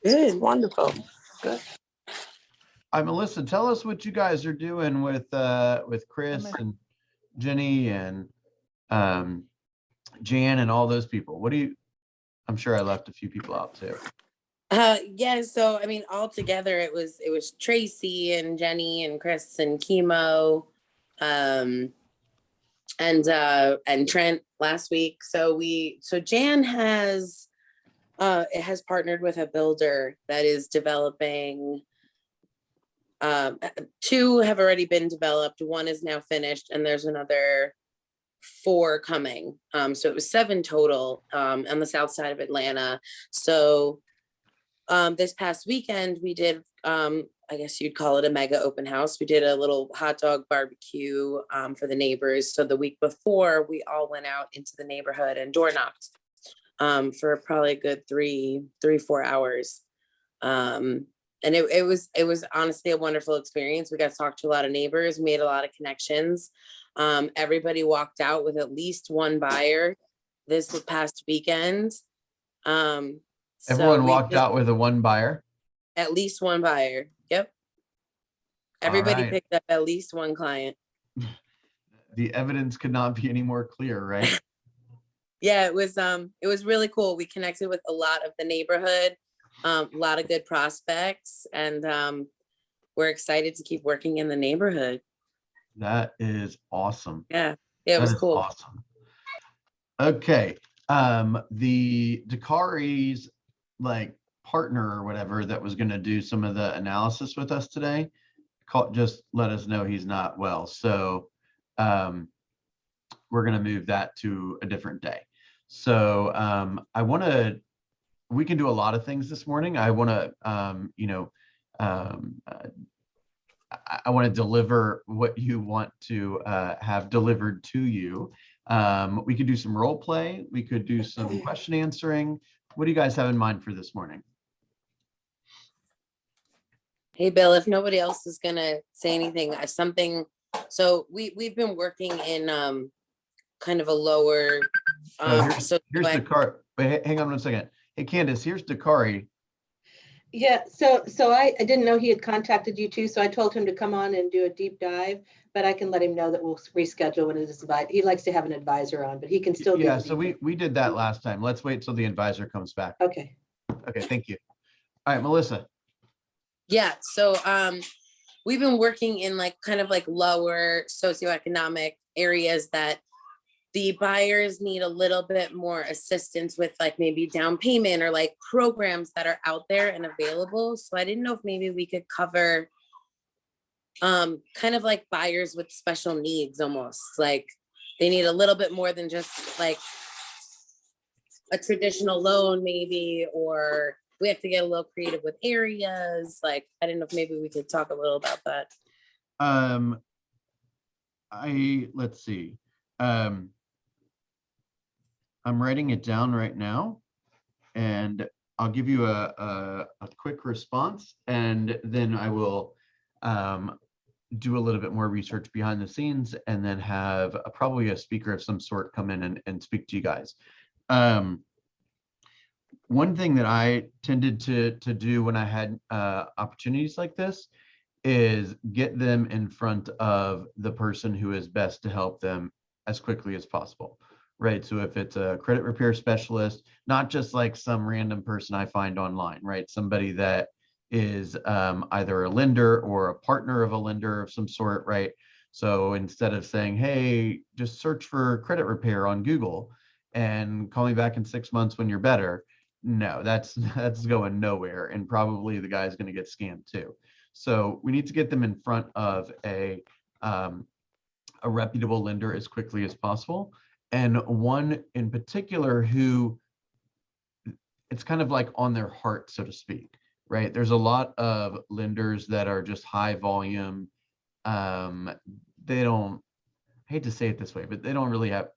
Good, wonderful. Good. Hi, Melissa. Tell us what you guys are doing with Chris and Jenny and um, Jan and all those people. What do you? I'm sure I left a few people out too. Yeah, so I mean, all together it was Tracy and Jenny and Chris and Chemo, um, and Trent last week. So Jan has it has partnered with a builder that is developing. Two have already been developed. One is now finished, and there's another four coming. So it was seven total on the south side of Atlanta. So this past weekend we did I guess you'd call it a mega open house. We did a little hot dog barbecue for the neighbors. So the week before, we all went out into the neighborhood and door knocked for probably a good 4 hours. And it was honestly a wonderful experience. We got to talk to a lot of neighbors, made a lot of connections. Everybody walked out with at least one buyer this past weekend. Everyone walked out with a one buyer. At least one buyer. Yep. Everybody picked up at least one client. The evidence could not be any more clear, right? Yeah, it was really cool. We connected with a lot of the neighborhood, a lot of good prospects, and we're excited to keep working in the neighborhood. That is awesome. Yeah, it was cool. Awesome. Okay. The Dakari's partner or whatever that was going to do some of the analysis with us today just let us know he's not well. So we're going to move that to a different day. So we can do a lot of things this morning. I want to, I want to deliver what you want to have delivered to you. We could do some role play. We could do some question answering. What do you guys have in mind for this morning? Hey, Bill, if nobody else is going to say anything, so we've been working in kind of a lower. Here's Dakari. Wait, hang on 1 second. Hey, Candace, here's Dakari. Yeah, so I didn't know he had contacted you too, so I told him to come on and do a deep dive, but I can let him know that we'll reschedule when it is invited. He likes to have an advisor on, but he can still do. Yeah, so we did that last time. Let's wait till the advisor comes back. Okay. Okay, thank you. All right, Melissa. Yeah, so we've been working in kind of lower socioeconomic areas that the buyers need a little bit more assistance with, maybe down payment or programs that are out there and available. So I didn't know if maybe we could cover kind of buyers with special needs, almost they need a little bit more than just a traditional loan let's or we have to get a little creative with areas. I didn't know if maybe we could talk a little about that. Let's see. I'm writing it down right now, and I'll give you a quick response, and then I will do a little bit more research behind the scenes, and then have probably a speaker of some sort come in and speak to you guys. One thing that I tended to do when I had opportunities like this is get them in front of the person who is best to help them as quickly as possible. Right. So if it's a credit repair specialist, not just some random person I find online, right? Somebody that is either a lender or a partner of a lender of some sort, right? So instead of saying, hey, just search for credit repair on Google and call me back in 6 months when you're better. No, that's going nowhere. And probably the guy's going to get scammed too. So we need to get them in front of a reputable lender as quickly as possible. And one in particular who it's kind of on their heart, so to speak, right? There's a lot of lenders that are just high volume. They don't, I hate to say it this way, but they don't really have,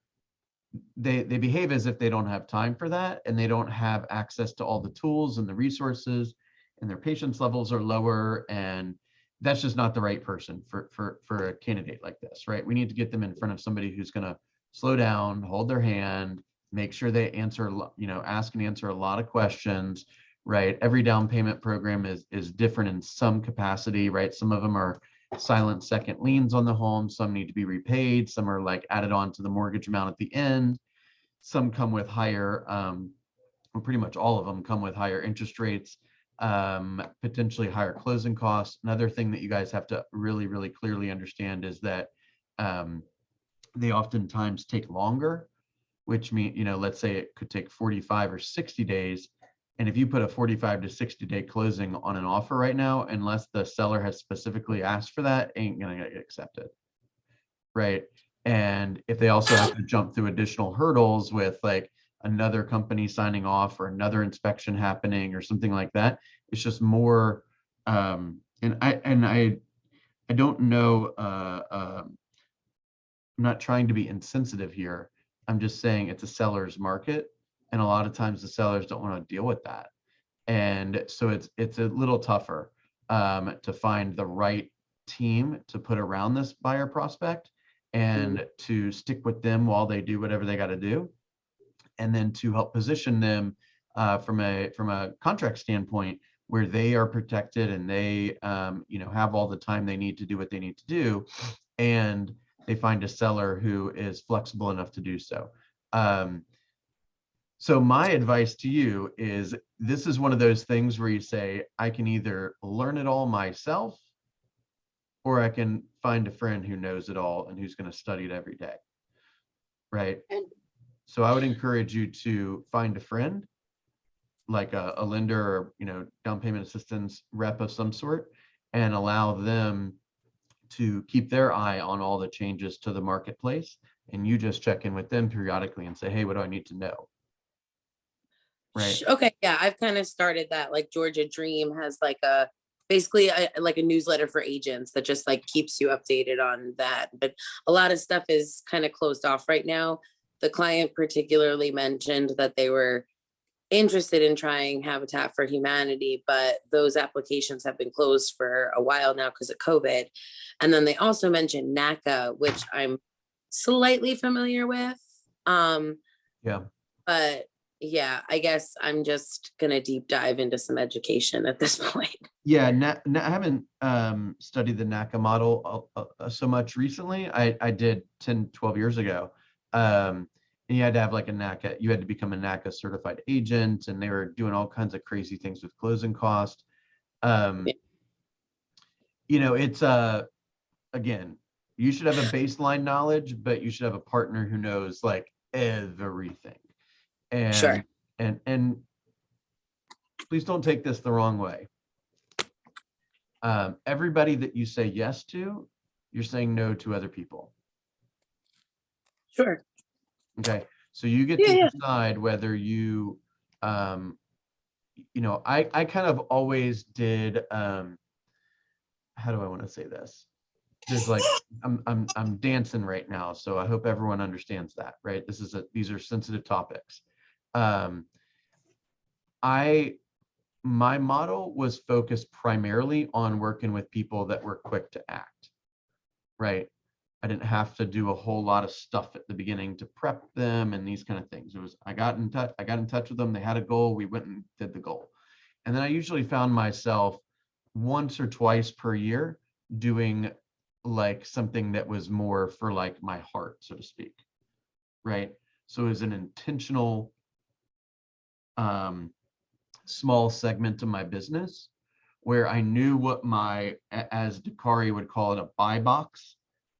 they behave as if they don't have time for that, and they don't have access to all the tools and the resources, and their patience levels are lower, and that's just not the right person for a candidate like this, right? We need to get them in front of somebody who's going to slow down, hold their hand, make sure they answer, ask and answer a lot of questions, right? Every down payment program is different in some capacity, right? Some of them are silent second liens on the home. Some need to be repaid. Some are like added on to the mortgage amount at the end. Some come with higher, well, pretty much all of them come with higher interest rates, potentially higher closing costs. Another thing that you guys have to really, really clearly understand is that they oftentimes take longer, which means, let's say it could take 45 or 60 days. And if you put a 45 to 60 day closing on an offer right now, unless the seller has specifically asked for that, ain't gonna get accepted, right? And if they also have to jump through additional hurdles with like another company signing off or another inspection happening or something like that, it's just more. And I don't know. I'm not trying to be insensitive here. I'm just saying it's a seller's market, and a lot of times the sellers don't want to deal with that, and so it's a little tougher to find the right team to put around this buyer prospect and to stick with them while they do whatever they got to do, and then to help position them from a contract standpoint where they are protected and they have all the time they need to do what they need to do, and they find a seller who is flexible enough to do so. So my advice to you is, this is one of those things where you say, I can either learn it all myself, or I can find a friend who knows it all and who's going to study it every day, right? And So I would encourage you to find a friend, like a lender or down payment assistance rep of some sort, and allow them to keep their eye on all the changes to the marketplace, and you just check in with them periodically and say, hey, what do I need to know? Right. Okay, yeah, I've kind of started that. Like Georgia Dream has like basically like a newsletter for agents that just like keeps you updated on that. But a lot of stuff is kind of closed off right now. The client particularly mentioned that they were interested in trying Habitat for Humanity, but those applications have been closed for a while now because of COVID. And then they also mentioned NACA, which I'm slightly familiar with. Yeah. But yeah, I guess I'm just gonna deep dive into some education at this point. Yeah, I haven't studied the NACA model so much recently. I did 10, 12 years ago. And you had to have like a NACA, you had to become a NACA certified agent, and they were doing all kinds of crazy things with closing cost. It's again, you should have a baseline knowledge, but you should have a partner who knows like everything. And Sure. and please don't take this the wrong way. Everybody that you say yes to, you're saying no to other people. Sure. Okay, so you get to decide whether you, I kind of always did. How do I want to say this? There's like, I'm dancing right now, so I hope everyone understands that, right? These are sensitive topics. My model was focused primarily on working with people that were quick to act, right? I didn't have to do a whole lot of stuff at the beginning to prep them and these kind of things. It was, I got in touch with them. They had a goal. We went and did the goal. And then I usually found myself once or twice per year doing like something that was more for like my heart, so to speak, right? So it was an intentional small segment of my business where I knew what as Dakari would call it, a buy box,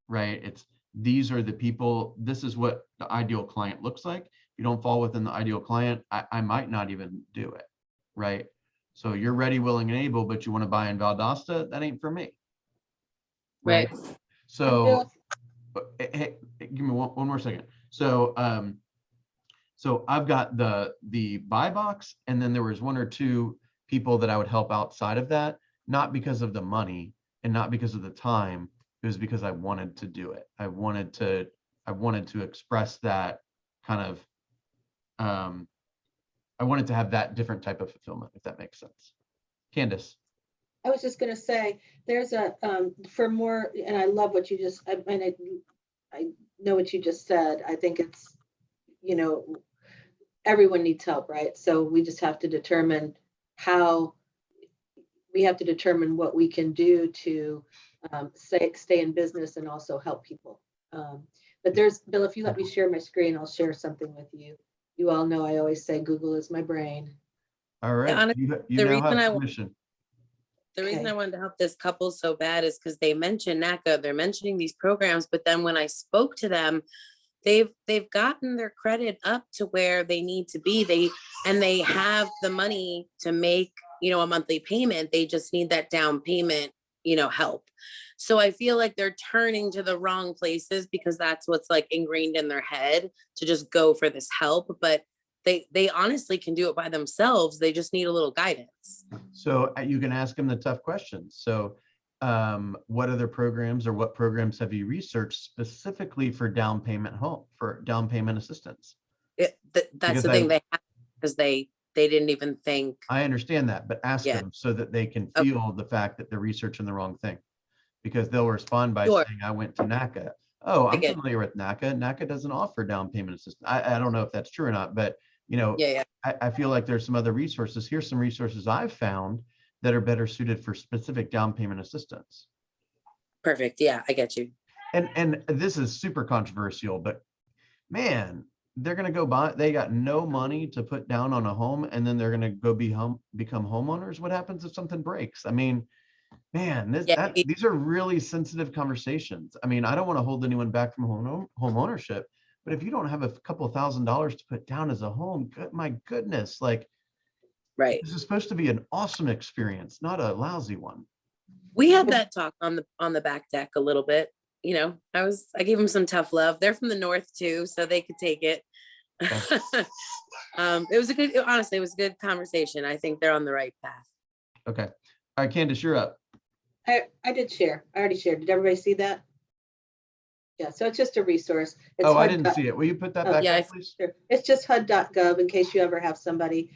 right? These are the people, this is what the ideal client looks like. If you don't fall within the ideal client, I might not even do it, right? So you're ready, willing, and able, but you want to buy in Valdosta, that ain't for me. Right. So hey, give me one more second. So so I've got the buy box, and then there was one or two people that I would help outside of that, not because of the money and not because of the time. It was because I wanted to do it. I wanted to express that kind of, I wanted to have that different type of fulfillment, if that makes sense. Candace. I was just going to say, there's for more, and I love what you just, I know what you just said. I think it's, everyone needs help, right? So we just have to determine how we have to determine what we can do to stay in business and also help people. But Bill, if you let me share my screen, I'll share something with you. You all know I always say Google is my brain. All right, honestly, you the now reason have I permission. The reason Okay. I wanted to help this couple so bad is because they mentioned NACA, they're mentioning these programs, but then when I spoke to them, they've gotten their credit up to where they need to be. They have the money to make, a monthly payment. They just need that down payment, help. So I feel like they're turning to the wrong places because that's what's like ingrained in their head to just go for this help. But they honestly can do it by themselves. They just need a little guidance. So you can ask them the tough questions. So what other programs or what programs have you researched specifically for down payment assistance? That's Because the thing they have, because they didn't even think. I understand that, but ask Yeah. them so that they can Okay. feel the fact that they're researching the wrong thing. Because they'll respond by Sure. saying, I went to NACA. Oh, I'm get it. familiar with NACA. NACA doesn't offer down payment assistance. I don't know if that's true or not, but Yeah. I feel like there's some other resources. Here's some resources I've found that are better suited for specific down payment assistance. Perfect. Yeah, I get you. And this is super controversial, but man, they're gonna go buy, they got no money to put down on a home, and then they're gonna go become homeowners. What happens if something breaks? I mean, man, Yeah. these are really sensitive conversations. I mean, I don't want to hold anyone back from home ownership, but if you don't have a couple of $1,000s to put down as a home, my goodness, like, Right. this is supposed to be an awesome experience, not a lousy one. We had that talk on the back deck a little bit. I gave them some tough love. They're from the north too, so they could take it. Okay. Honestly, it was a good conversation. I think they're on the right path. Okay. All right, Candace, you're up. I did share. I already shared. Did everybody see that? Yeah, so it's just a resource. It's I HUD didn't see it. Will you put that Oh, back yeah, up, please? Sure. It's just HUD.gov in case you ever have somebody.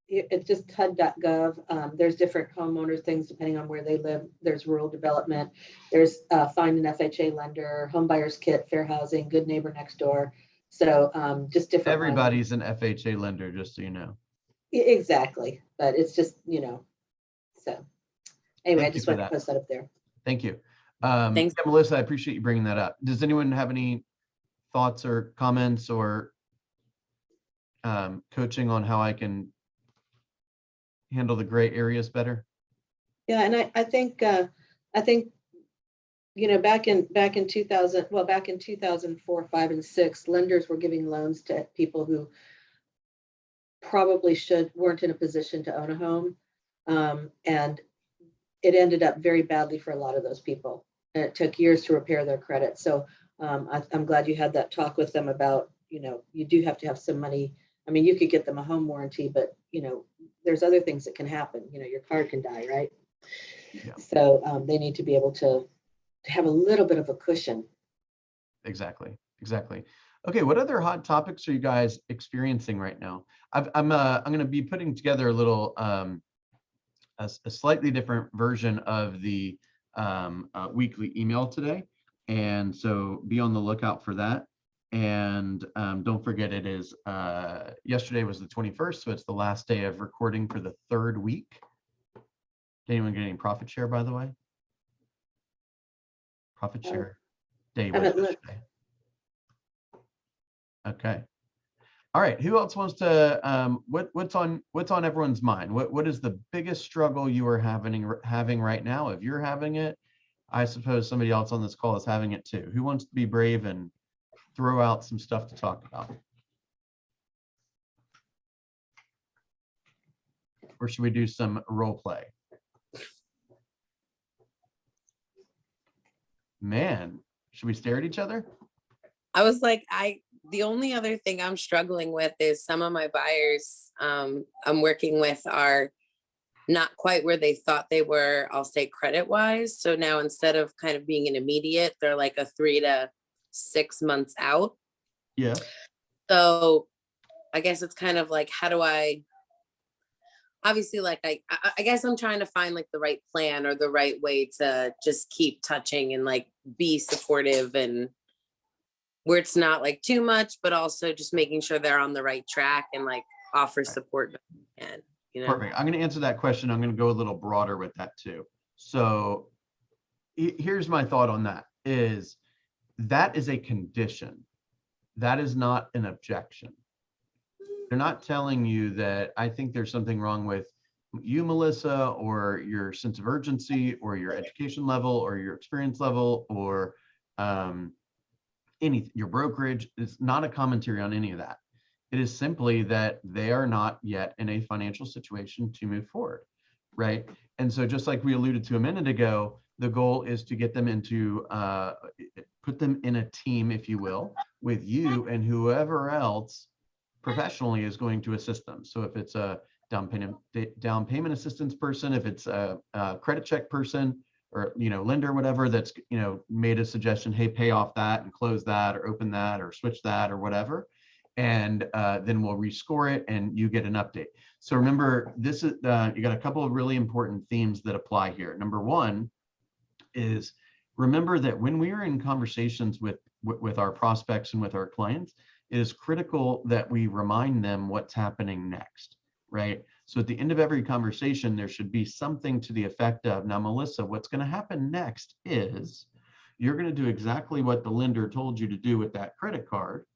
It's just HUD.gov. There's different homeowner things depending on where they live. There's rural development. There's find an FHA lender, home buyers kit, fair housing, good neighbor next door. So just different. Everybody's an FHA lender, just so you know. Exactly, but it's just So anyway, I just want to post that up there. Thank you. Thanks. Yeah, Melissa, I appreciate you bringing that up. Does anyone have any thoughts or comments or coaching on how I can handle the gray areas better? Yeah, and I think back in 2000, well, back in 2004, 5, and 6, lenders were giving loans to people who probably weren't in a position to own a home, and it ended up very badly for a lot of those people, and it took years to repair their credit. So I'm glad you had that talk with them about you do have to have some money. I mean, you could get them a home warranty, but there's other things that can happen. Your car can die, right? Yeah. So they need to be able to have a little bit of a cushion. Exactly. Okay, what other hot topics are you guys experiencing right now? I'm going to be putting together a little a slightly different version of the weekly email today, and so be on the lookout for that. And don't forget, it is yesterday was the 21st, so it's the last day of recording for the 3rd week. Did anyone get any profit share, by the way? Profit share day was yesterday. Okay. All right. Who else wants to? What's on everyone's mind? What is the biggest struggle you are having right now? If you're having it, I suppose somebody else on this call is having it too. Who wants to be brave and throw out some stuff to talk about? Or should we do some role play? Man, should we stare at each other? I was like, the only other thing I'm struggling with is some of my buyers I'm working with are not quite where they thought they were, I'll say credit wise. So now instead of kind of being an immediate, they're like a 3 to 6 months out. Yeah. So I guess it's kind of like, how do I, obviously, like, I guess I'm trying to find like the right plan or the right way to just keep touching and like be supportive, and where it's not like too much, but also just making sure they're on the right track and like offer support. And you know? Perfect. I'm going to answer that question. I'm going to go a little broader with that too. So here's my thought on that is that is a condition. That is not an objection. They're not telling you that I think there's something wrong with you, Melissa, or your sense of urgency, or your education level, or your experience level, or your brokerage. It's not a commentary on any of that. It is simply that they are not yet in a financial situation to move forward, right? And so just like we alluded to a minute ago, the goal is to get them into, put them in a team, if you will, with you and whoever else professionally is going to assist them. So if it's a down payment assistance person, if it's a credit check person, or lender, whatever, that's made a suggestion, hey, pay off that and close that or open that or switch that or whatever, and then we'll rescore it and you get an update. So remember, this is you got a couple of really important themes that apply here. Number one is remember that when we are in conversations with our prospects and with our clients, it is critical that we remind them what's happening next, right? So at the end of every conversation, there should be something to the effect of, now, Melissa, what's going to happen next is you're going to do exactly what the lender told you to do with that credit card.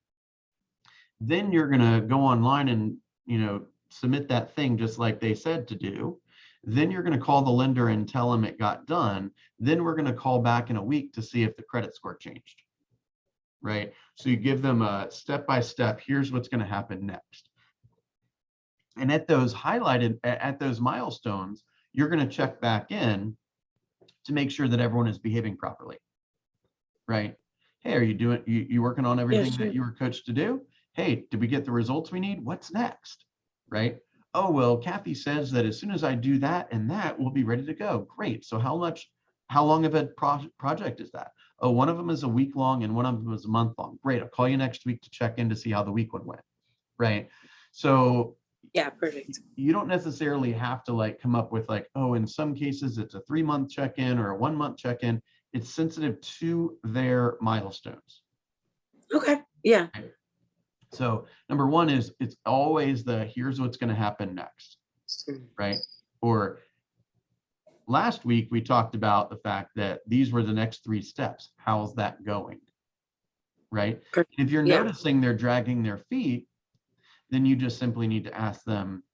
Then you're going to go online and, submit that thing just like they said to do. Then you're going to call the lender and tell them it got done. Then we're going to call back in a week to see if the credit score changed, right? So you give them a step-by-step, here's what's going to happen next. And at those milestones, you're going to check back in to make sure that everyone is behaving properly, right? Hey, are you doing, you working on everything that you were coached to do? Hey, did we get the results we need? What's next, right? Oh, well, Kathy says that as soon as I do that and that, we'll be ready to go. Great. So how long of a project is that? Oh, one of them is a week long and one of them is a month long. Great. I'll call you next week to check in to see how the week one went, right? So yeah, perfect. You don't necessarily have to come up with oh, in some cases it's a 3-month check-in or a 1-month check-in. It's sensitive to their milestones. Okay. Yeah. So number one is it's always here's what's going to happen next, right? Or last week we talked about the fact that these were the next 3 steps. How's that going, right? Perfect. If you're noticing they're dragging their feet, then you just simply need to ask them,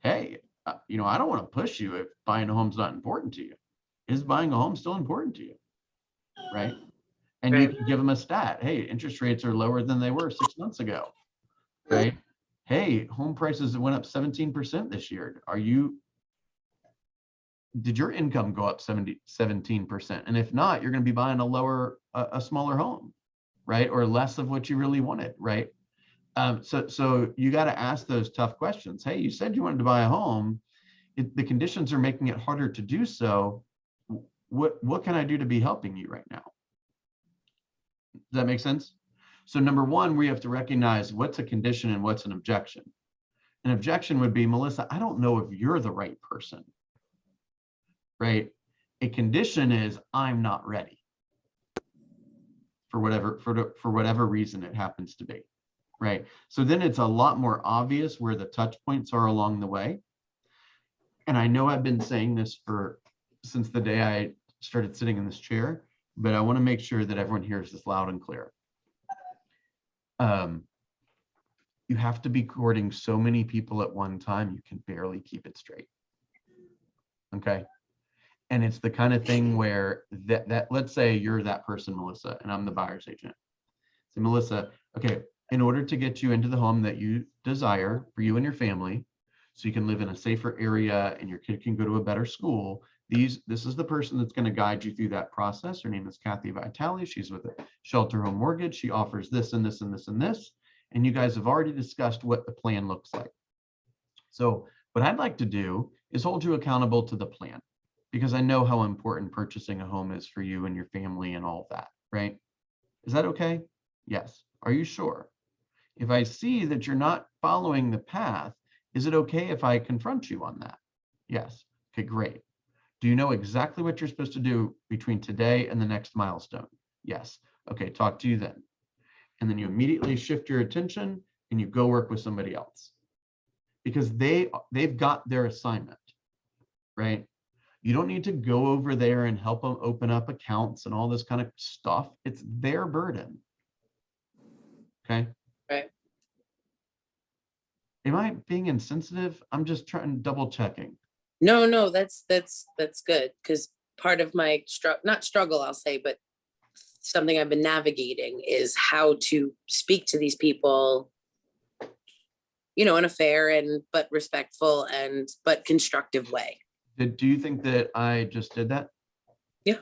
hey, I don't want to push you if buying a home's not important to you. Is buying a home still important to you, right? And you can give them a stat. Hey, interest rates are lower than they were 6 months ago, right? Hey, home prices went up 17% this year. Did your income go up 17%? And if not, you're going to be buying a smaller home, right? Or less of what you really wanted, right? So you got to ask those tough questions. Hey, you said you wanted to buy a home. The conditions are making it harder to do so. What can I do to be helping you right now? Does that make sense? So number one, we have to recognize what's a condition and what's an objection. An objection would be, Melissa, I don't know if you're the right person, right? A condition is I'm not ready for whatever reason it happens to be. Right. So then it's a lot more obvious where the touch points are along the way. And I know I've been saying this since the day I started sitting in this chair, but I want to make sure that everyone hears this loud and clear. You have to be courting so many people at one time, you can barely keep it straight. Okay. And it's the kind of thing where that let's say you're that person, Melissa, and I'm the buyer's agent. So Melissa, okay, in order to get you into the home that you desire for you and your family, so you can live in a safer area and your kid can go to a better school, this is the person that's going to guide you through that process. Her name is Kathy Vitale. She's with a Shelter Home Mortgage. She offers this and this and this and this. And you guys have already discussed what the plan looks like. So what I'd like to do is hold you accountable to the plan, because I know how important purchasing a home is for you and your family and all of that, right? Is that okay? Yes. Are you sure? If I see that you're not following the path, is it okay if I confront you on that? Yes. Okay, great. Do you know exactly what you're supposed to do between today and the next milestone? Yes. Okay, talk to you then. And then you immediately shift your attention and you go work with somebody else. because they've got their assignment, right? You don't need to go over there and help them open up accounts and all this kind of stuff. It's their burden. Okay. Right. Am I being insensitive? I'm just trying, double checking. No, that's good, because part of my not struggle, I'll say, but something I've been navigating is how to speak to these people, in a fair and but respectful and but constructive way. Do you think that I just did that? Yeah.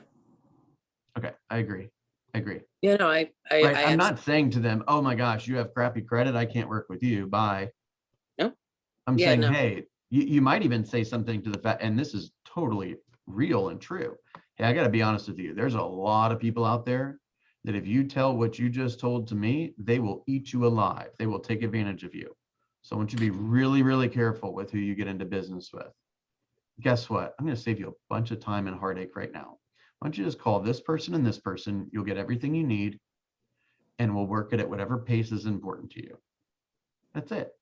Okay, I agree. I I right. I I'm not saying to them, oh my gosh, you have crappy credit, I can't work with you. Bye. No. I'm Yeah, saying, no. hey, you might even say something to the fact, and this is totally real and true. Hey, I got to be honest with you. There's a lot of people out there that if you tell what you just told to me, they will eat you alive. They will take advantage of you. So I want you to be really, really careful with who you get into business with. Guess what? I'm going to save you a bunch of time and heartache right now. Why don't you just call this person and this person? You'll get everything you need, and we'll work it at whatever pace is important to you. That's it.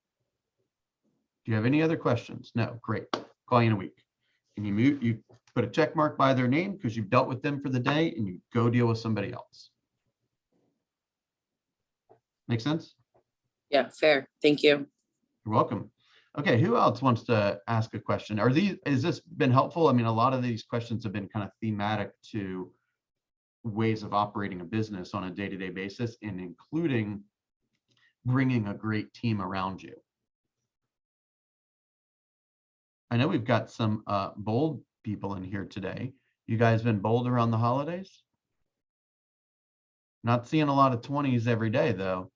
Do you have any other questions? No, great. Call you in a week. And you put a check mark by their name because you've dealt with them for the day, and you go deal with somebody else. Make sense? Yeah, fair. Thank you. You're welcome. Okay, who else wants to ask a question? Has this been helpful? I mean, a lot of these questions have been kind of thematic to ways of operating a business on a day-to-day basis, and including bringing a great team around you. I know we've got some bold people in here today. You guys been bold around the holidays? Not seeing a lot of 20s every day, though.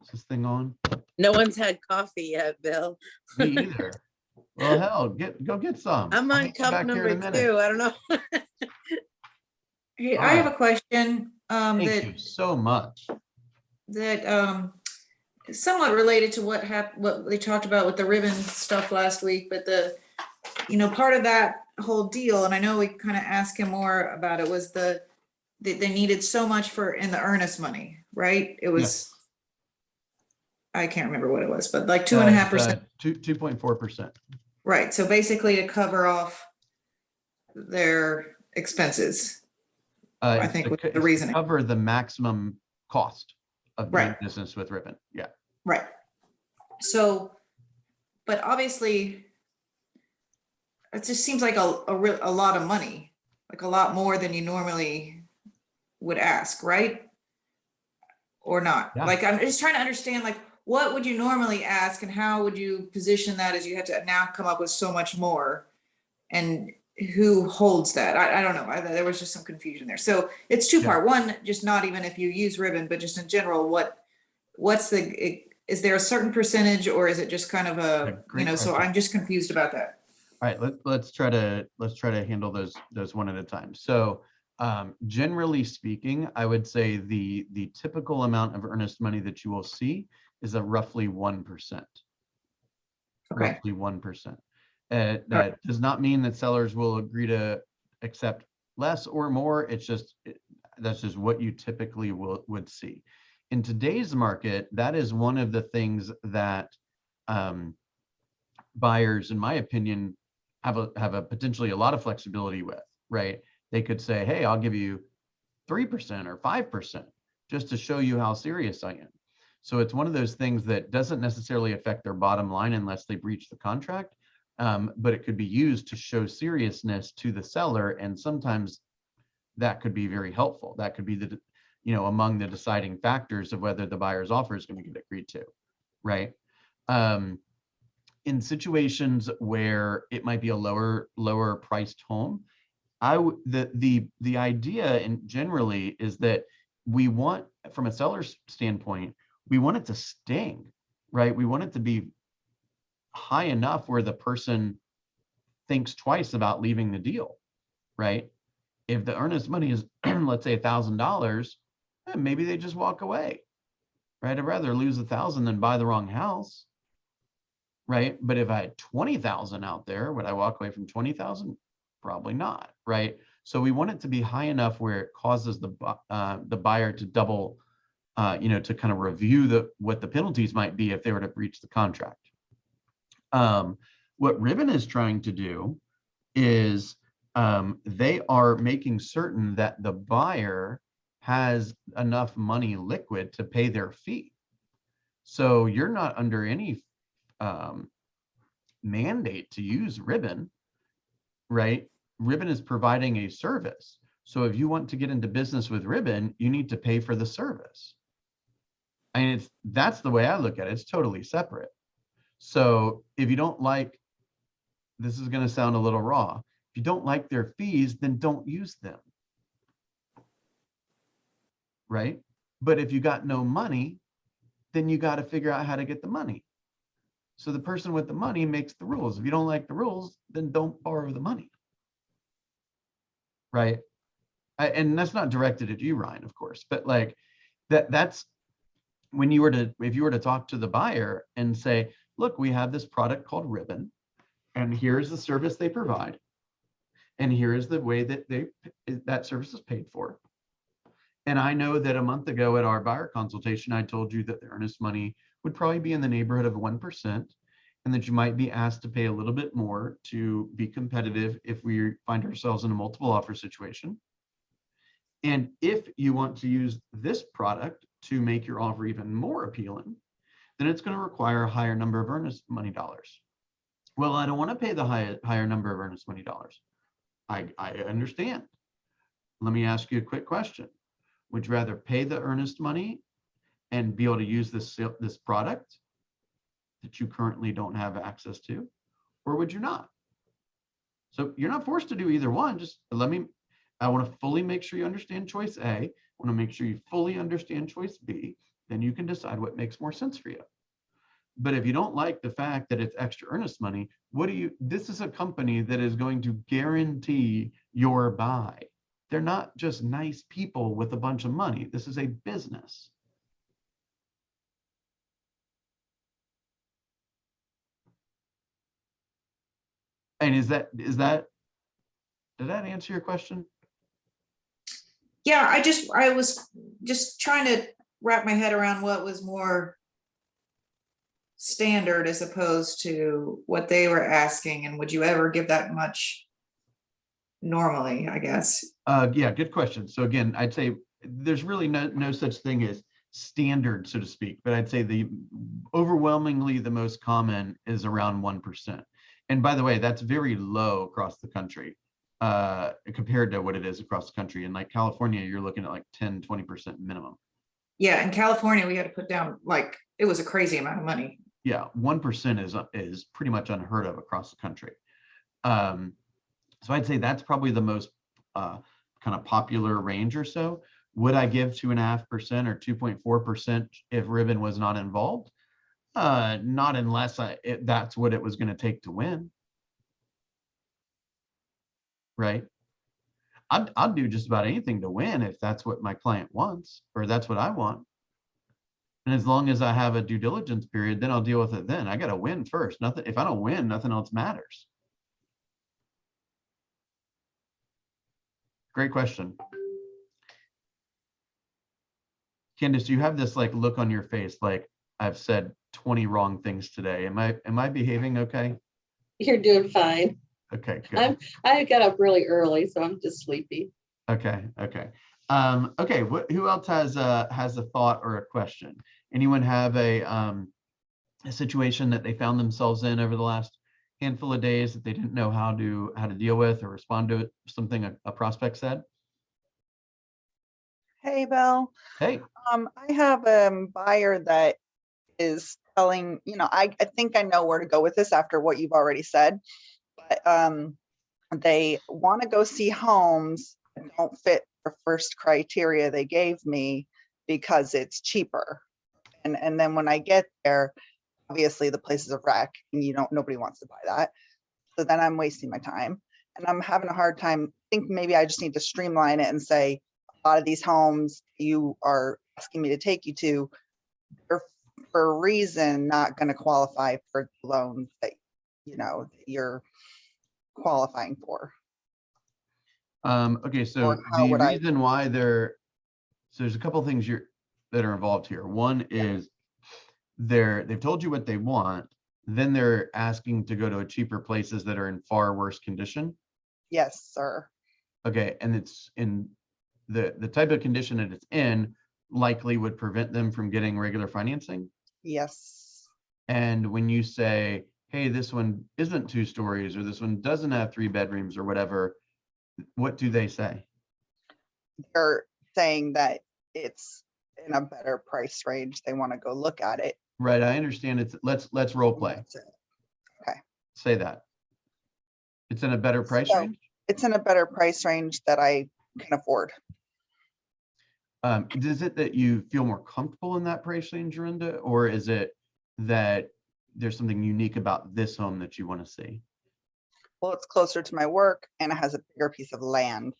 Is this thing on? No one's had coffee yet, Bill. Me either. Well, hell, go get some. I'm I'll on meet you cup back here in number a minute. 2. I don't know. Hey, All I have right. a question Thank you so much. that is somewhat related to what they talked about with the ribbon stuff last week, but part of that whole deal, and I know we kind of asked him more about it, was that they needed so much in the earnest money, right? It was, I can't remember what it was, but like 2.5%. 2.4%. Right. So basically to cover off their expenses. I think was the reasoning. Cover the maximum cost of doing Right. business with Ribbon. Yeah. Right. So, but obviously, it just seems like a lot of money, like a lot more than you normally would ask, right? Or not? Yeah. Like, I'm just trying to understand, like, what would you normally ask and how would you position that as you had to now come up with so much more? And who holds that? I don't know. There was just some confusion there. So it's two-part. One, just not even if you use Ribbon, but just in general, is there a certain percentage or is it just kind of so I'm just confused about that. All right, let's try to handle those one at a time. So generally speaking, I would say the typical amount of earnest money that you will see is a roughly 1%. Okay. Roughly 1%. That does not mean that sellers will agree to accept less or more. It's just that's just what you typically would see. In today's market, that is one of the things that buyers, in my opinion, have a potentially a lot of flexibility with, right? They could say, hey, I'll give you 3% or 5% just to show you how serious I am. So it's one of those things that doesn't necessarily affect their bottom line unless they breach the contract, but it could be used to show seriousness to the seller, and sometimes that could be very helpful. That could be among the deciding factors of whether the buyer's offer is going to get agreed to, right? In situations where it might be a lower priced home, the idea and generally is that we want, from a seller's standpoint, we want it to sting, right? We want it to be high enough where the person thinks twice about leaving the deal, right? If the earnest money is, let's say $1,000, maybe they just walk away, right? I'd rather lose 1,000 than buy the wrong house, right? But if I had 20,000 out there, would I walk away from 20,000? Probably not, right? So we want it to be high enough where it causes the buyer to double to kind of review what the penalties might be if they were to breach the contract. What Ribbon is trying to do is they are making certain that the buyer has enough money liquid to pay their fee. So you're not under any mandate to use Ribbon, right? Ribbon is providing a service. So if you want to get into business with Ribbon, you need to pay for the service. And that's the way I look at it. It's totally separate. So if you don't like, this is going to sound a little raw, if you don't like their fees, then don't use them. Right? But if you got no money, then you got to figure out how to get the money. So the person with the money makes the rules. If you don't like the rules, then don't borrow the money. Right? And that's not directed at you, Ryan, of course, but like that's when if you were to talk to the buyer and say, look, we have this product called Ribbon, and here's the service they provide, and here is the way that that service is paid for. And I know that a month ago at our buyer consultation, I told you that the earnest money would probably be in the neighborhood of 1%, and that you might be asked to pay a little bit more to be competitive if we find ourselves in a multiple offer situation. And if you want to use this product to make your offer even more appealing, then it's going to require a higher number of earnest money dollars. Well, I don't want to pay the higher number of earnest money dollars. I understand. Let me ask you a quick question. Would you rather pay the earnest money and be able to use this product that you currently don't have access to, or would you not? So you're not forced to do either one. Just I want to fully make sure you understand choice A. I want to make sure you fully understand choice B. Then you can decide what makes more sense for you. But if you don't like the fact that it's extra earnest money, this is a company that is going to guarantee your buy. They're not just nice people with a bunch of money. This is a business. And did that answer your question? Yeah, I was just trying to wrap my head around what was more standard as opposed to what they were asking, and would you ever give that much normally, I guess? Yeah, good question. So again, I'd say there's really no such thing as standard, so to speak, but I'd say overwhelmingly the most common is around 1%. And by the way, that's very low across the country compared to what it is across the country. In like California, you're looking at like 10-20% minimum. Yeah, in California, we had to put down, like, it was a crazy amount of money. Yeah, 1% is pretty much unheard of across the country. So I'd say that's probably the most kind of popular range or so. Would I give 2.5% or 2.4% if Ribbon was not involved? Not unless that's what it was going to take to win. Right? I'd do just about anything to win if that's what my client wants, or that's what I want. And as long as I have a due diligence period, then I'll deal with it then. I got to win first. If I don't win, nothing else matters. Great question. Candace, you have this like look on your face like I've said 20 wrong things today. Am I behaving okay? You're doing fine. Okay, good. I got up really early, so I'm just sleepy. Okay. Okay. Who else has a thought or a question? Anyone have a situation that they found themselves in over the last handful of days that they didn't know how to deal with or respond to something a prospect said? Hey, Bill. Hey. I have a buyer that is telling, I think I know where to go with this after what you've already said, but they want to go see homes that don't fit the first criteria they gave me because it's cheaper. And then when I get there, obviously the place is a wreck and nobody wants to buy that. So then I'm wasting my time and I'm having a hard time. I think maybe I just need to streamline it and say, a lot of these homes you are asking me to take you to, they're for a reason not going to qualify for the loans that that you're qualifying for. Okay, so the reason why so there's a couple of things that are involved here. One Yeah. is they've told you what they want, then they're asking to go to a cheaper places that are in far worse condition. Yes, sir. Okay, and it's in the type of condition that it's in likely would prevent them from getting regular financing. Yes. And when you say, hey, this one isn't 2 stories, or this one doesn't have 3 bedrooms or whatever, what do they say? They're saying that it's in a better price range. They want to go look at it. Right, I understand. It's let's role and play. that's it. Say that. It's in a better price So- range? It's in a better price range that I can afford. Is it that you feel more comfortable in that price range, Dorinda, or is it that there's something unique about this home that you want to see? Well, it's closer to my work and it has a bigger piece of land.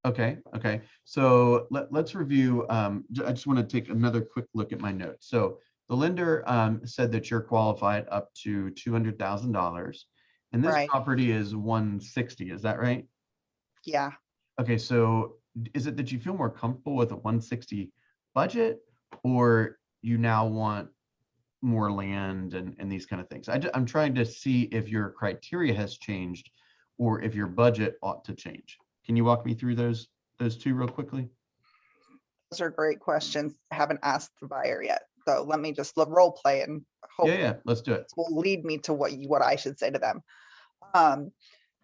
Okay, okay. So let's review. I just want to take another quick look at my notes. So the lender said that you're qualified up to $200,000, and this Right. property is 160. Is that right? Yeah. Okay, so is it that you feel more comfortable with a 160 budget, or you now want more land and these kind of things? I'm trying to see if your criteria has changed or if your budget ought to change. Can you walk me through those two real quickly? Those are great questions. I haven't asked the buyer yet. So let me just role play and hope Yeah, let's do it. this will lead me to what I should say to them.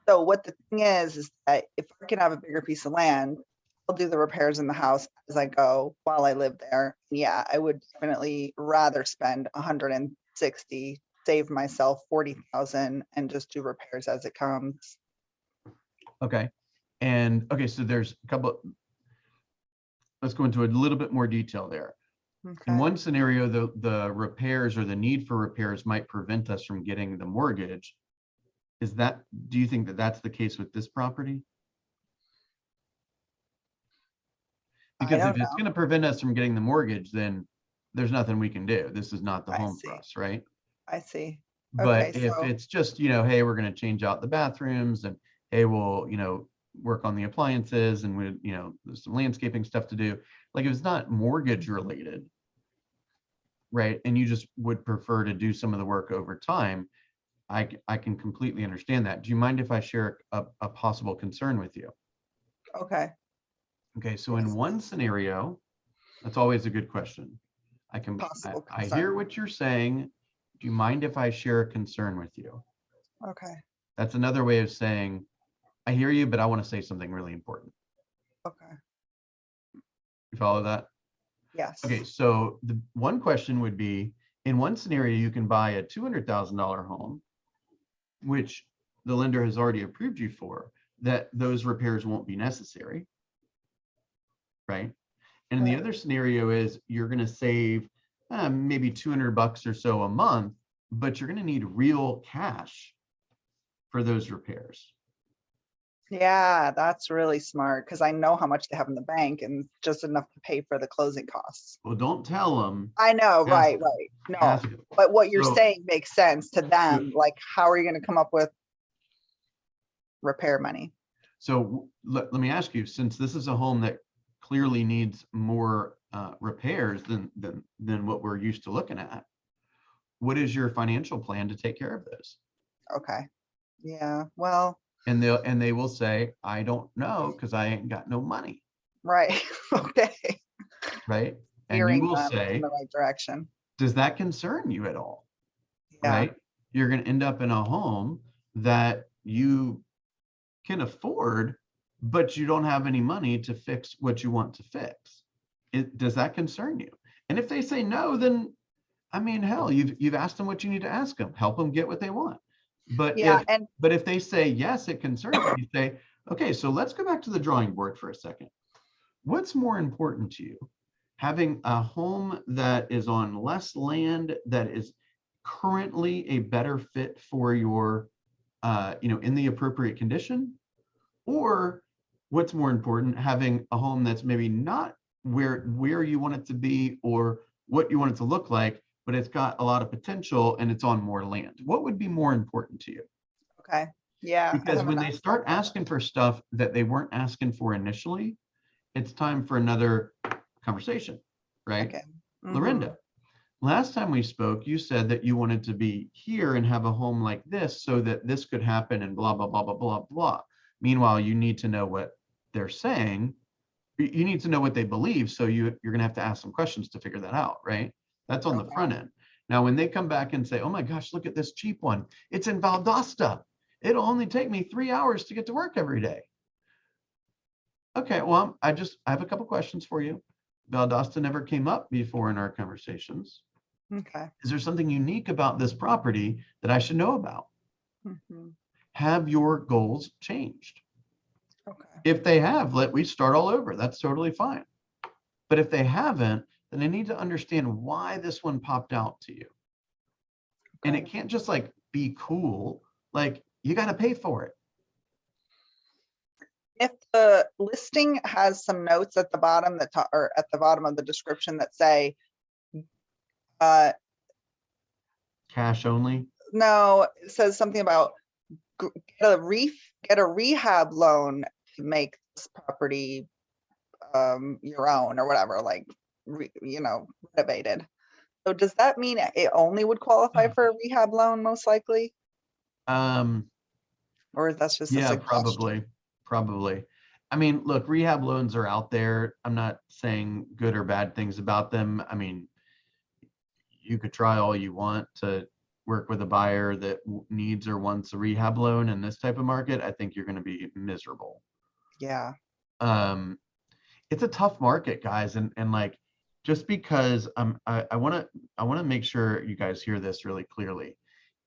So what the thing is that if I can have a bigger piece of land, I'll do the repairs in the house as I go while I live there. Yeah, I would definitely rather spend 160, save myself 40,000 and just do repairs as it comes. Okay. And okay, so there's a couple, let's go into a little bit more detail there. In Okay. one scenario, the repairs or the need for repairs might prevent us from getting the mortgage. Do you think that that's the case with this property? Because don't if it's going to prevent us from getting the mortgage, then there's nothing we can do. This is not the I home for see. us, right? I see. But Okay, if so- it's just, hey, we're going to change out the bathrooms, and hey, we'll, work on the appliances, and there's some landscaping stuff to do. Like if it's not mortgage related, right? And you just would prefer to do some of the work over time, I can completely understand that. Do you mind if I share a possible concern with you? Okay. Okay, so in one scenario, that's always a good question. Possible I hear concern. what you're saying. Do you mind if I share a concern with you? Okay. That's another way of saying, I hear you, but I want to say something really important. Okay. You follow that? Yes. Okay, so the one question would be, in one scenario, you can buy a $200,000 home, which the lender has already approved you for, that those repairs won't be necessary, right? And the Right. other scenario is you're going to save maybe $200 or so a month, but you're going to need real cash for those repairs. Yeah, that's really smart because I know how much they have in the bank and just enough to pay for the closing costs. Well, don't tell them. I know, Ask right, them. right. No, Ask them. but what you're So- saying makes sense to them. Like, how are you going to come up with repair money? So let me ask you, since this is a home that clearly needs more repairs than what we're used to looking at, what is your financial plan to take care of this? Okay. Yeah, well, And they will say, I don't know, because I ain't got no money, right. Okay. right? And you Steering will them say, in the right direction. does that concern you at all? Yeah. Right? You're going to end up in a home that you can afford, but you don't have any money to fix what you want to fix. Does that concern you? And if they say no, then I mean, hell, you've asked them what you need to ask them. Help them get what they want. But Yeah, and if they say yes, it concerns you, say, okay, so let's go back to the drawing board for a second. What's more important to you? Having a home that is on less land, that is currently a better fit for your, in the appropriate condition? Or what's more important, having a home that's maybe not where you want it to be or what you want it to look like, but it's got a lot of potential and it's on more land? What would be more important to you? okay. Yeah. I Because when haven't they asked start that question. asking for stuff that they weren't asking for initially, it's time for another conversation, right? Okay. Mhm. Lorinda, last time we spoke, you said that you wanted to be here and have a home like this so that this could happen and blah, blah, blah, blah, blah, blah. Meanwhile, you need to know what they're saying. You need to know what they believe. So you're going to have to ask some questions to figure that out, right? That's on the front end. Now, when they come back and say, oh my gosh, look at this cheap one. It's in Valdosta. It'll only take me 3 hours to get to work every day. Okay, well, I have a couple questions for you. Valdosta never came up before in our conversations. Okay. Is there something unique about this property that I should know about? Mhm. Have your goals changed? Okay. If they have, we start all over. That's totally fine. But if they haven't, then I need to understand why this one popped out to you. And it can't just like be cool. Like you got to pay for it. If the listing has some notes at the bottom or at the bottom of the description that say, Cash only. no, it says something about get a rehab loan to make this property your own or whatever, like renovated. So does that mean it only would qualify for a rehab loan most likely, or is that just a Yeah, suggestion? probably. I mean, look, rehab loans are out there. I'm not saying good or bad things about them. I mean, you could try all you want to work with a buyer that needs or wants a rehab loan in this type of market. I think you're going to be miserable. Yeah. It's a tough market, guys, and like just because I want to make sure you guys hear this really clearly.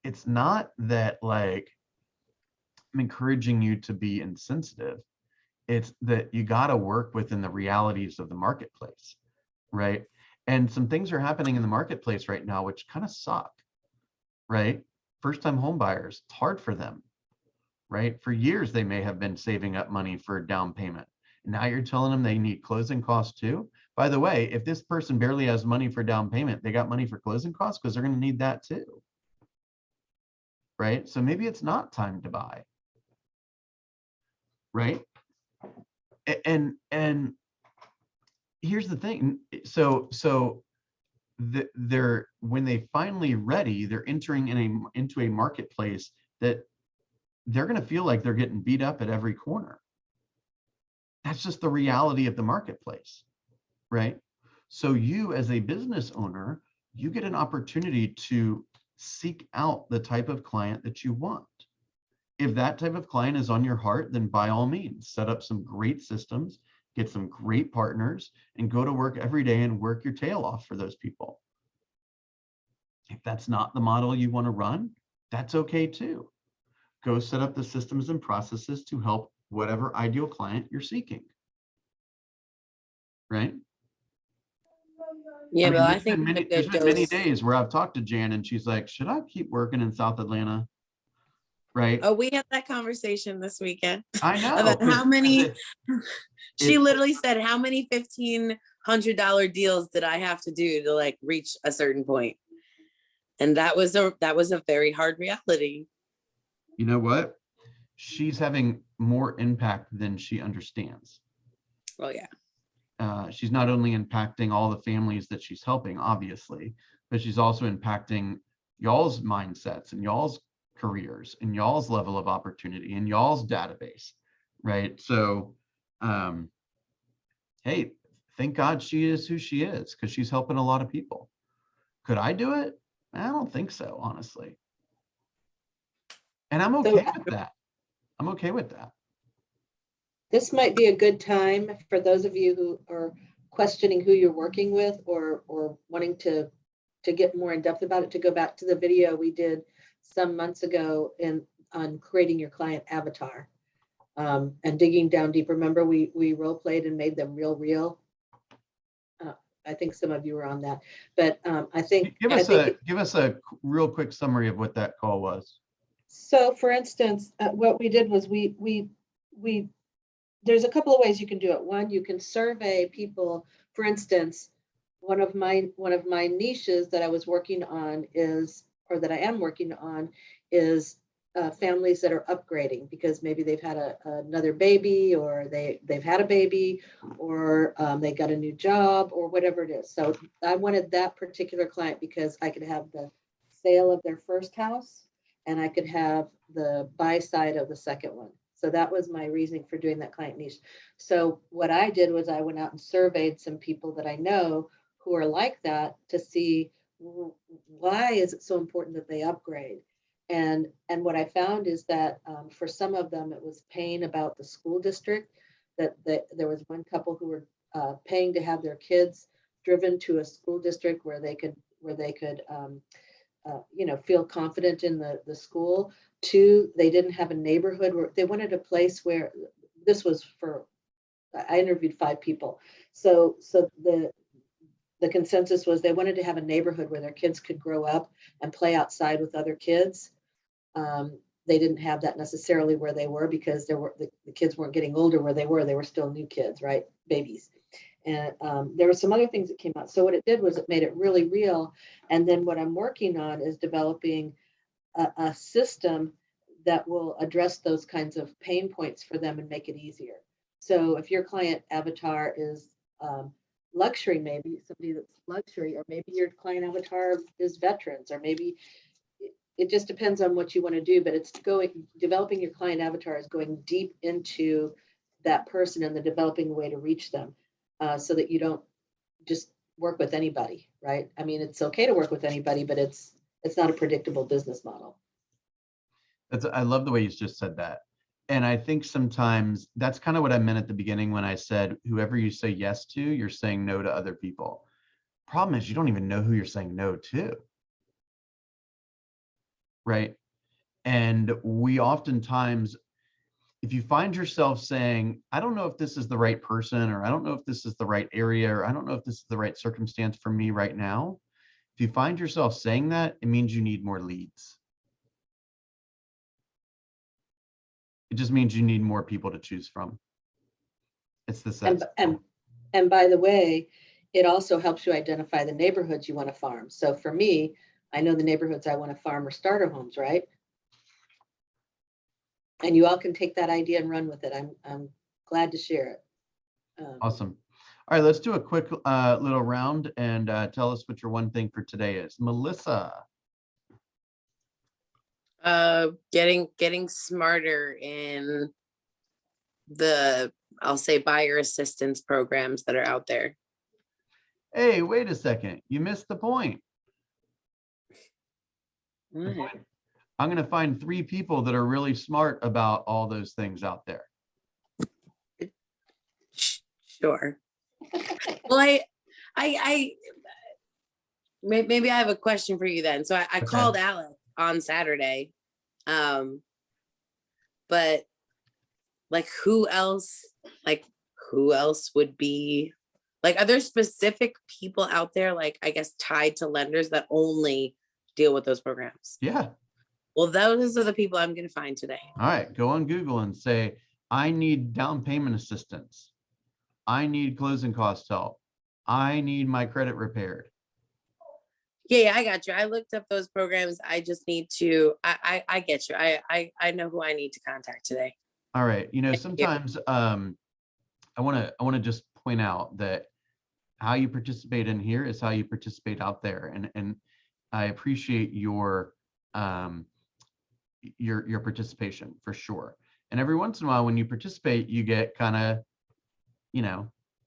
It's not that like I'm encouraging you to be insensitive. It's that you got to work within the realities of the marketplace, right? And some things are happening in the marketplace right now which kind of suck, right? First-time home buyers, it's hard for them, right? For years they may have been saving up money for a down payment. Now you're telling them they need closing costs too. By the way, if this person barely has money for down payment, they got money for closing costs because they're going to need that too, right? So maybe it's not time to buy, right? And here's the thing. So they're when they finally ready, they're entering into a marketplace that they're going to feel like they're getting beat up at every corner. That's just the reality of the marketplace, right? So you as a business owner, you get an opportunity to seek out the type of client that you want. If that type of client is on your heart, then by all means, set up some great systems, get some great partners, and go to work every day and work your tail off for those people. If that's not the model you want to run, that's okay too. Go set up the systems and processes to help whatever ideal client you're seeking. Right? Yeah, but I there's think been it's a good many dose. days where I've talked to Jan and she's like, should I keep working in South Atlanta? Right? Oh, we had that conversation this weekend I know. about how many, she it's- literally said, how many $1,500 deals did I have to do to like reach a certain point? And that was a very hard reality. You know what? She's having more impact than she understands. Oh yeah. She's not only impacting all the families that she's helping, obviously, but she's also impacting y'all's mindsets and y'all's careers and y'all's level of opportunity and y'all's database, right? So, hey, thank God she is who she is because she's helping a lot of people. Could I do it? I don't think so, honestly. And I'm okay with that. I'm okay with that. This might be a good time for those of you who are questioning who you're working with or wanting to get more in depth about it, to go back to the video we did some months ago on creating your client avatar and digging down deep. Remember, we role played and made them real. I think some of you were on that, but I think give us a real quick summary of what that call was. So, for instance, what we did was we there's a couple of ways you can do it. One, you can survey people. For instance, one of my niches that I was working on is, or that I am working on, is families that are upgrading because maybe they've had another baby, or they've had a baby, or they got a new job, or whatever it is. So I wanted that particular client because I could have the sale of their first house and I could have the buy side of the second one. So that was my reasoning for doing that client niche. So what I did was I went out and surveyed some people that I know who are like that to see why is it so important that they upgrade. And what I found is that for some of them, it was pain about the school district, that there was one couple who were paying to have their kids driven to a school district where they could feel confident in the school. Two, they didn't have a neighborhood where they wanted a place where this was for, I interviewed 5 people. So the consensus was they wanted to have a neighborhood where their kids could grow up and play outside with other kids. They didn't have that necessarily where they were because the kids weren't getting older where they were still new kids, right? Babies. And there were some other things that came out. So what it did was it made it really real. And then what I'm working on is developing a system that will address those kinds of pain points for them and make it easier. So if your client avatar is luxury, maybe somebody that's luxury, or maybe your client avatar is veterans, or maybe it just depends on what you want to do, but it's developing your client avatar is going deep into that person and the developing way to reach them so that you don't just work with anybody, right? I mean, it's okay to work with anybody, but it's not a predictable business model. I love the way you just said that. And I think sometimes that's kind of what I meant at the beginning when I said, whoever you say yes to, you're saying no to other people. Problem is, you don't even know who you're saying no to. Right? And we oftentimes, if you find yourself saying, I don't know if this is the right person, or I don't know if this is the right area, or I don't know if this is the right circumstance for me right now. If you find yourself saying that, it means you need more leads. It just means you need more people to choose from. It's the sense. And by the way, it also helps you identify the neighborhoods you want to farm. So for me, I know the neighborhoods I want to farm are starter homes, right? And you all can take that idea and run with it. I'm glad to share it. Awesome. All right, let's do a quick little round and tell us what your one thing for today is. Melissa. Getting smarter in the, I'll say, buyer assistance programs that are out there. Hey, wait a second. You missed the point. What? I'm going to find 3 people that are really smart about all those things out there. Sure. Well, maybe I have a question for you then. So I called Alex on Saturday. But like who else would be like, are there specific people out there, like, I guess, tied to lenders that only deal with those programs? Yeah. Well, those are the people I'm going to find today. All right. Go on Google and say, I need down payment assistance. I need closing cost help. I need my credit repaired. Yeah, I got you. I looked up those programs. I just need to, I get you. I know who I need to contact today. All right. You know, Thank you. sometimes I want to just point out that how you participate in here is how you participate out there. And I appreciate your participation for sure. And every once in a while when you participate, you get kind of,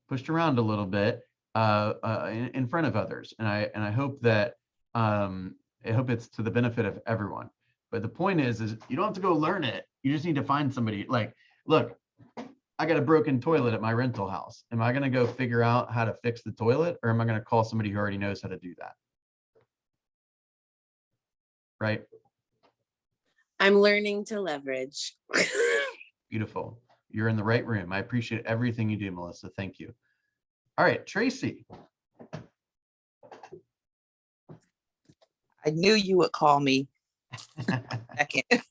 pushed around a little bit in front of others. And I hope that I hope it's to the benefit of everyone. But the point is you don't have to go learn it. You just need to find somebody. Like, look, I got a broken toilet at my rental house. Am I going to go figure out how to fix the toilet, or am I going to call somebody who already knows how to do that? Right? I'm learning to leverage. Beautiful. You're in the right room. I appreciate everything you do, Melissa. Thank you. All right, Tracy. I knew you would call me. Second.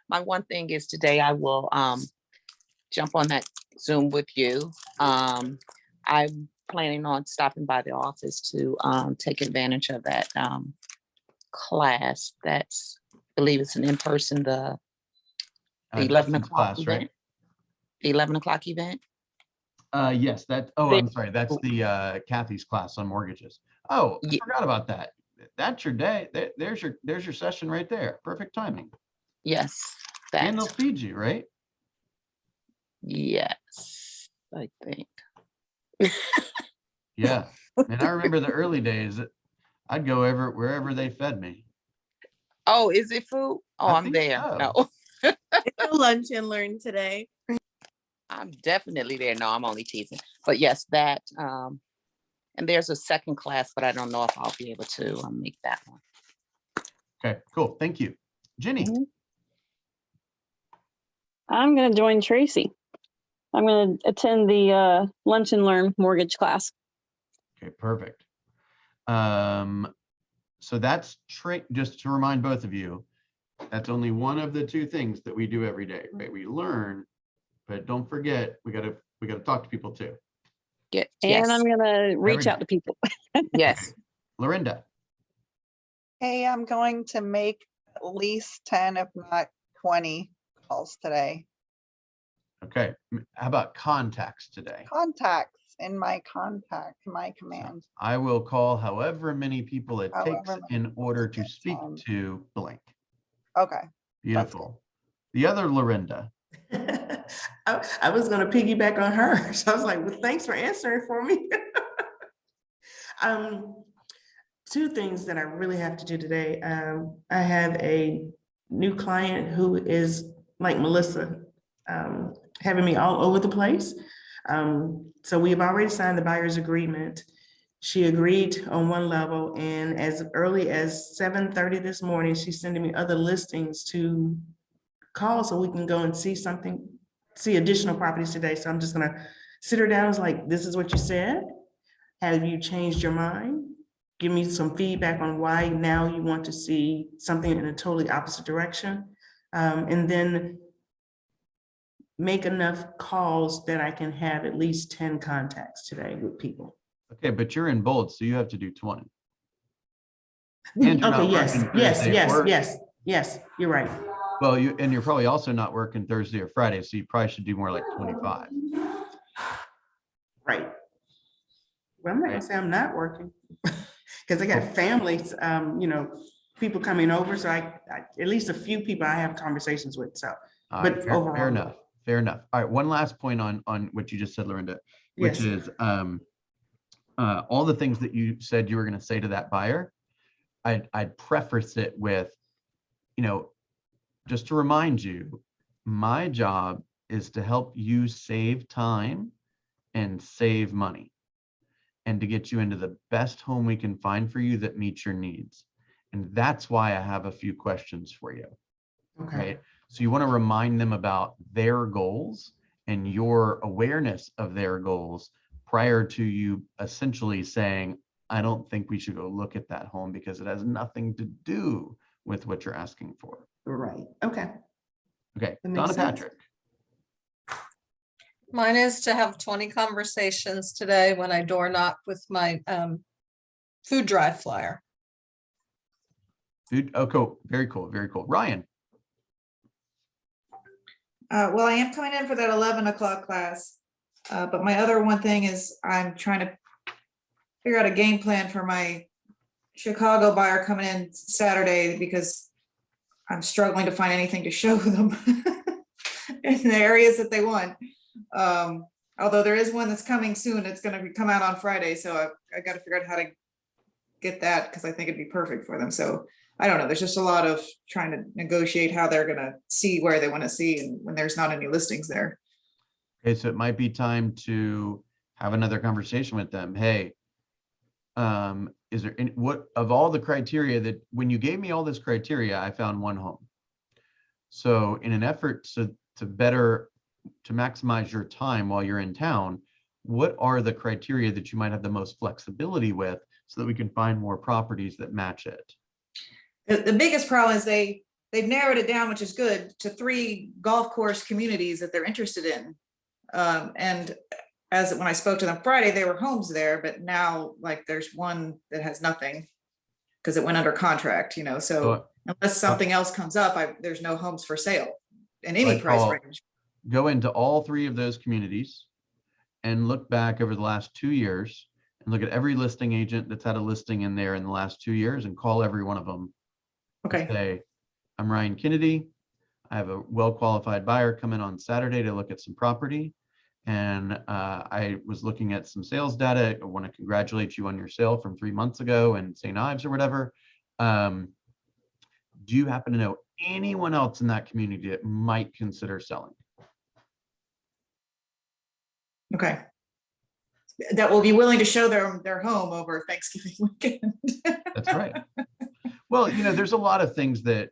My one thing is today I will jump on that Zoom with you. I'm planning on stopping by the office to take advantage of that class that's believe it's an in-person, the 11 Justin's o'clock class, right? event. The 11 o'clock event. Yes, I'm sorry. That's the Kathy's class on mortgages. Oh, I Ye- forgot about that. That's your day. There's your session right there. Perfect timing. Yes, And they'll that, feed you, right? yes, I think. Yeah. And I remember the early days. I'd go wherever they fed me. Oh, is it food? Oh, I I'm think there. so. No, It's a lunch and learn today. I'm definitely there. No, I'm only teasing. But yes, that, and there's a second class, but I don't know if I'll be able to make that one. Okay, cool. Thank you. Ginny. Mhm. I'm going to join Tracy. I'm going to attend the Lunch and Learn mortgage class. Okay, perfect. So that's just to remind both of you, that's only one of the two things that we do every day, right? We learn, but don't forget, we gotta talk to people too. Yes, And I'm going to reach day. out to people. yes. Lorinda. Hey, I'm going to make at least 10, if not 20 calls today. Okay, how about contacts today? Contacts in my command. I will call however many people it However takes many in people order it to takes, speak to blank. Okay. Beautiful. The other Lorinda. I was going to piggyback on her. So I was like, well, thanks for answering for me. Two things that I really have to do today. I have a new client who is like Melissa, having me all over the place. So we've already signed the buyer's agreement. She agreed on one level, and as early as 7:30 this morning, she's sending me other listings to call so we can go and see additional properties today. So I'm just gonna sit her down. I was like, this is what you said. Have you changed your mind? Give me some feedback on why now you want to see something in a totally opposite direction. And then make enough calls that I can have at least 10 contacts today with people. Okay, but you're in bold, so you have to do 20. And you're Okay, not yes, working yes, Thursday yes, or- yes, you're right. Well, you're probably also not working Thursday or Friday, so you probably should do more like 25. Right. Well, I'm not gonna say I'm not working, because I got families, people coming over, so I at least a few people I have conversations with, so. All right, But fair overall, enough. Fair enough. All right, one last point on what you just said, Lorinda, which yes. is all the things that you said you were going to say to that buyer. I'd preface it with, just to remind you, my job is to help you save time and save money, and to get you into the best home we can find for you that meets your needs. And that's why I have a few questions for you. Okay. Right? So you want to remind them about their goals and your awareness of their goals prior to you essentially saying, I don't think we should go look at that home because it has nothing to do with what you're asking for. Right, okay. Okay, That makes Donna sense. Patrick. Mine is to have 20 conversations today when I door knock with my food drive flyer. Dude, oh, cool. Very cool. Very cool. Ryan. Well, I am coming in for that 11 o'clock class. But my other one thing is I'm trying to figure out a game plan for my Chicago buyer coming in Saturday, because I'm struggling to find anything to show them in the areas that they want. Although there is one that's coming soon. It's going to come out on Friday. So I got to figure out how to get that, because I think it'd be perfect for them. So I don't know. There's just a lot of trying to negotiate how they're going to see where they want to see, and when there's not any listings there. Okay, so it might be time to have another conversation with them. Hey, is there any, what of all the criteria that when you gave me all this criteria, I found one home. So in an effort to maximize your time while you're in town, what are the criteria that you might have the most flexibility with so that we can find more properties that match it? The biggest problem is they've narrowed it down, which is good, to 3 golf course communities that they're interested in. And as when I spoke to them Friday, there were homes there, but now like there's one that has nothing because it went under contract, so. Unless something else comes up, there's no homes for sale in any Like price all- range. Go into all 3 of those communities and look back over the last 2 years and look at every listing agent that's had a listing in there in the last 2 years and call every one of them. Okay, Say, I'm Ryan Kennedy. I have a well-qualified buyer coming on Saturday to look at some property. And I was looking at some sales data. I want to congratulate you on your sale from 3 months ago in St. Ives or whatever. Do you happen to know anyone else in that community that might consider selling? okay. That will be willing to show their home over Thanksgiving weekend. That's right. Well, there's a lot of things that,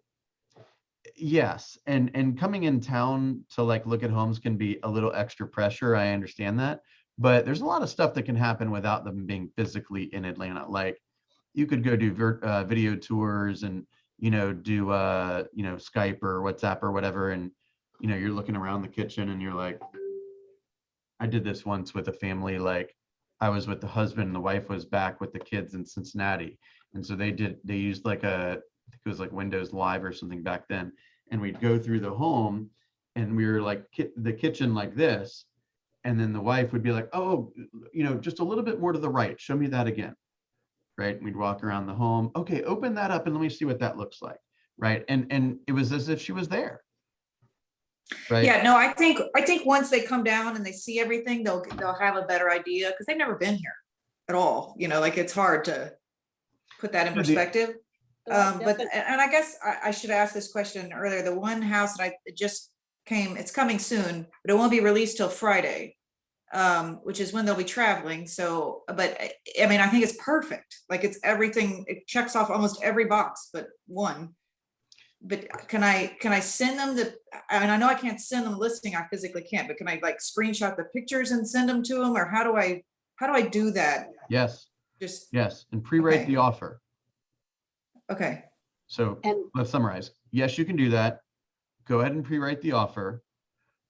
yes, and coming in town to like look at homes can be a little extra pressure. I understand that, but there's a lot of stuff that can happen without them being physically in Atlanta. Like you could go do video tours and do Skype or WhatsApp or whatever, and you're looking around the kitchen and you're like, I did this once with a family. Like I was with the husband and the wife was back with the kids in Cincinnati. And so they used like I think it was like Windows Live or something back then. And we'd go through the home and we were like the kitchen like this. And then the wife would be like, oh, just a little bit more to the right. Show me that again. Right. And we'd walk around the home. Okay, open that up and let me see what that looks like. Right. And it was as if she was there. Right. Yeah, no, I think once they come down and they see everything, they'll have a better idea because they've never been here at all. Like it's hard to put that in Yeah, perspective. Well, But definitely. and I guess I should ask this question earlier. The one house that it just came, it's coming soon, but it won't be released till Friday, which is when they'll be traveling. So, but I mean, I think it's perfect. Like it's everything. It checks off almost every box, but one. But can I send them and I know I can't send them the listing, I physically can't, but can I like screenshot the pictures and send them to them, or how do I do that? Yes. Just, Yes. And pre-write Okay. the offer. okay, So And let's summarize. Yes, you can do that. Go ahead and pre-write the offer.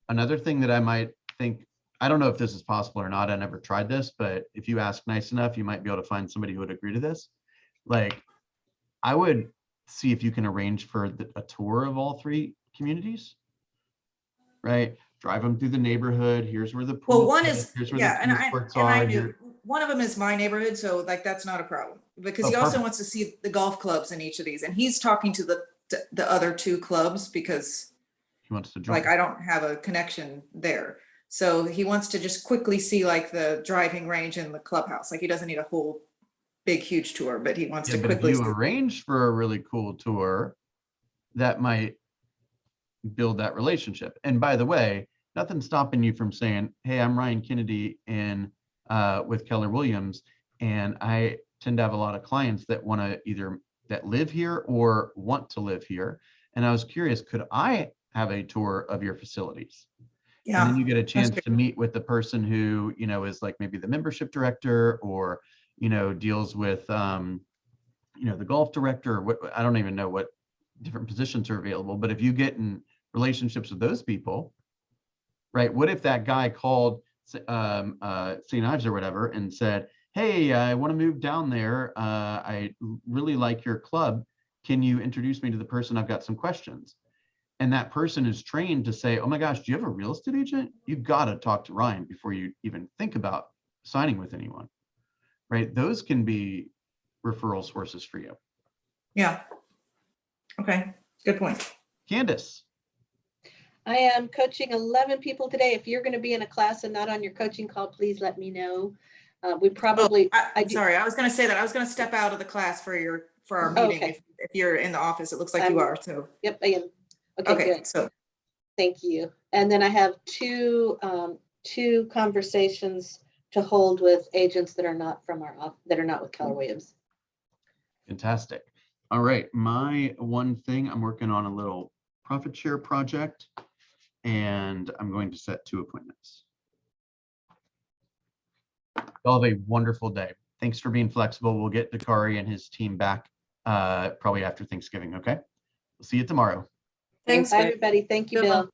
Another thing that I might think, I don't know if this is possible or not. I never tried this, but if you ask nice enough, you might be able to find somebody who would agree to this. Like, I would see if you can arrange for a tour of all 3 communities, right? Drive them through the neighborhood. Here's where the pool well, one is, is, here's where yeah, the and tennis I courts and I are. knew one of them is my neighborhood, so like that's not a problem, because Oh, he also perfect. wants to see the golf clubs in each of these, and he's talking to the other 2 clubs because He wants to join. like I don't have a connection there. So he wants to just quickly see like the driving range and the clubhouse. Like he doesn't need a whole big, huge tour, but he wants Yeah, to but if quickly you see. arrange for a really cool tour, that might build that relationship. And by the way, nothing's stopping you from saying, hey, I'm Ryan Kennedy and with Keller Williams, and I tend to have a lot of clients that want to either that live here or want to live here. And I was curious, could I have a tour of your facilities? And then Yeah, you get a chance true. to meet with the person who, is like maybe the membership director or, deals with, the golf director or what, I don't even know what different positions are available. But if you get in relationships with those people, right? What if that guy called St. Ives or whatever and said, hey, I want to move down there. I really like your club. Can you introduce me to the person? I've got some questions. And that person is trained to say, oh my gosh, do you have a real estate agent? You've got to talk to Ryan before you even think about signing with anyone, right? Those can be referral sources for you. Yeah. Okay, good point. Candace. I am coaching 11 people today. If you're going to be in a class and not on your coaching call, please let me know. We probably, I'm sorry, I was gonna say that. I was gonna step out of the class for our Oh, meeting. okay. If you're in the office, it looks like you are, so. Yep, I am. Okay, Okay, good. so, Thank you. And then I have two conversations to hold with agents that are not from that are not with Keller Williams. Fantastic. All right. My one thing, I'm working on a little profit share project and I'm going to set 2 appointments. Y'all have a wonderful day. Thanks for being flexible. We'll get Dakari and his team back probably after Thanksgiving. Okay. We'll see you tomorrow. Thanks, Bye, Dave. everybody. Thank you, Good one. Bill.